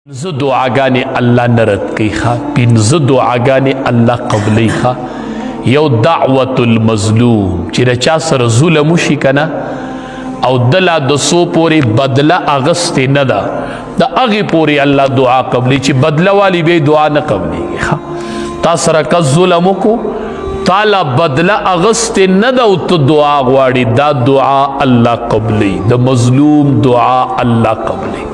پنځه دعاګانې الله نه رد کوي ښه پنځه دعاګانې الله قبلوي ښه یو دعوت المظلوم چې د چا سره ظلم وشي که نه او ده لا د څو پورې بدله اغستې نه ده د هغې پورې الله دعا قبلوي چې بدله والی بیا دعا نه قبلېږي ښه تا سره کس ظلم وکړو تا لا بدله اغستې نه ده او ته دعا غواړې دا دعا الله قبلوي د مظلوم دعا الله قبلوي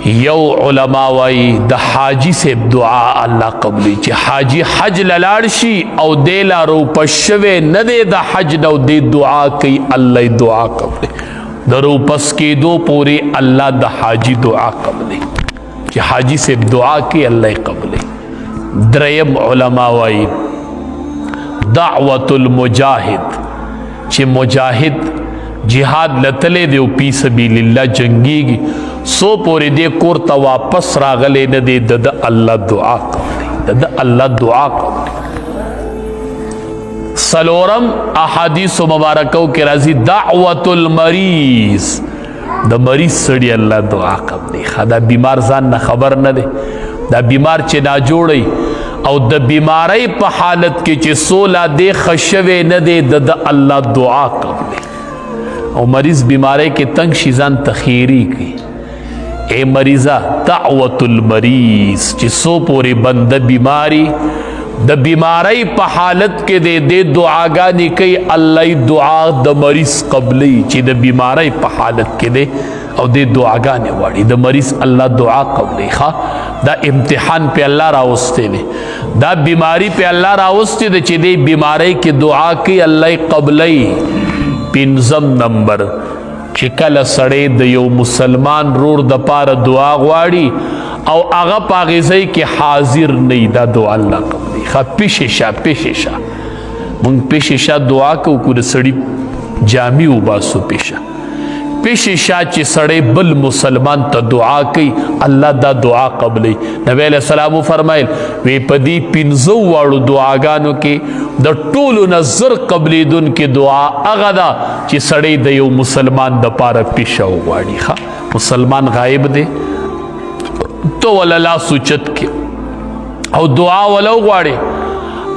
یو علماء وای د حاجی صاحب دعا الله قبلی چې حاجی حج لاړ شي او دی لا روپس شوی نه دی د حج نه او دی دعا کوي الله دعا قبلی د روپس کېدو پورې الله د حاجی دعا قبلی چې حاجی صاحب دعا کوي الله قبلی دریم علماء وای دعوت المجاهد چې مجاهد جهاد لتلې دی او فی سبیل الله جنگیږي سو پوری دے کور تا واپس راغلے نہ دے د اللہ دعا قبلی د اللہ دعا قبلی سلورم احادیث و مبارکو کے رازی دعوت المریض دا مریض سڑی اللہ دعا قبلی دا بیمار زان نہ خبر نہ دے دا بیمار چے نا جوڑی او دا بیماری پا حالت کے چے سولا دے خشوے نہ دے د اللہ دعا قبلی او مریض بیماری کے تنگ شیزان تخیری کی اے مریضہ دعوت المریض چی سو پوری بند بیماری د بیماری پا حالت کے دے دعاگانی کئی اللہ دعا د مریض قبلی چی د بیماری پا حالت کے دے او دے دعاگانی واری د مریض اللہ دعا قبلی خواہ دا امتحان پہ اللہ راوستے دے دا بیماری پہ اللہ راوستے دے چی دے بیماری کی دعا کی اللہ قبلی پنزم نمبر چې کله سړی د یو مسلمان رور د پاره دعا غواړي او هغه په هغې ځای کې حاضر نه وي دا دعا الله قبلوي ښه پیشې شه موږ پیشې شه دعا کوو که د سړي جامې وباسو پیشه چې سړی بل مسلمان ته دعا کوي الله دا دعا قبلوي نبی علیه السلام فرمایل وی په دې پنځو واړو دعاګانو کې د ټولو نه زر قبلېدونکې دعا هغه ده چې سړی د یو مسلمان د پاره پیشه وغواړي ښه مسلمان غایب دی تو ولا لاس اوچت کې او دعا ولا وغواړې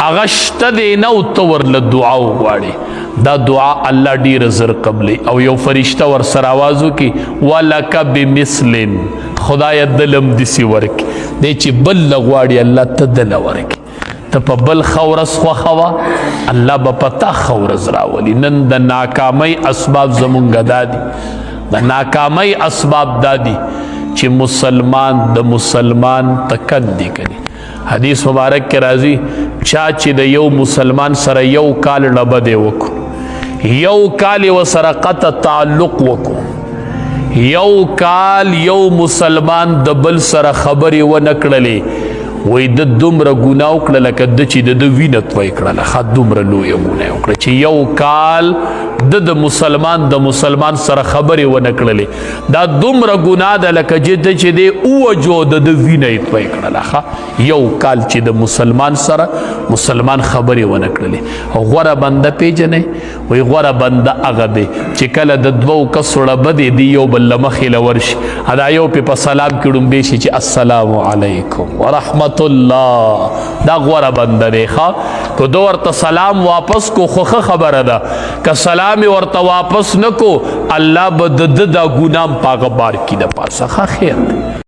هغه شته دی نه او ته ورله دعا وغواړې دا دعا الله ډیر زر قبلی او یو فرشتہ ور سره आवाज وکي ولک بمثل خدای دلم دسی ورکی دی چې بل لغواړي الله ته دل ورکی ته په بل خورس خو خوا الله به پتا خورز راولي نن د ناکامۍ اسباب زمونږ دادي د ناکامۍ اسباب دادي چې مسلمان د مسلمان تکدی کوي حدیث مبارک کې راځي چا چې د یو مسلمان سره یو کال لبد وکړو یو کال و سره قطع تعلق وکړو یو کال یو مسلمان د بل سره خبرې ونه کړلې وای د دومره ګناه وکړه لکه د چې د وینه توی کړله ښه دومره لویه ګناه وکړه چې یو کال د مسلمان سره خبرې ونه کړلې دا دومره ګناه ده لکه چې دی ووجو د وینه یې توی کړله ښه یو کال چې د مسلمان سره خبرې ونه کړلې غوره بنده پیژنئ وایي غوره بنده هغه دی چې کله د دوو کسو ړبه دی دی یو بل له مخې له ورشي دا یو پې په سلام کې ړومبی شي چې السلام علیکم ورحمت الله دا غوره بنده دی ښه که دو ورته سلام واپس کو خو ښه خبره ده که سلام ورته واپس نه کو الله به د دا ګناه په هغه بار کې د پاسه ښه خیر دی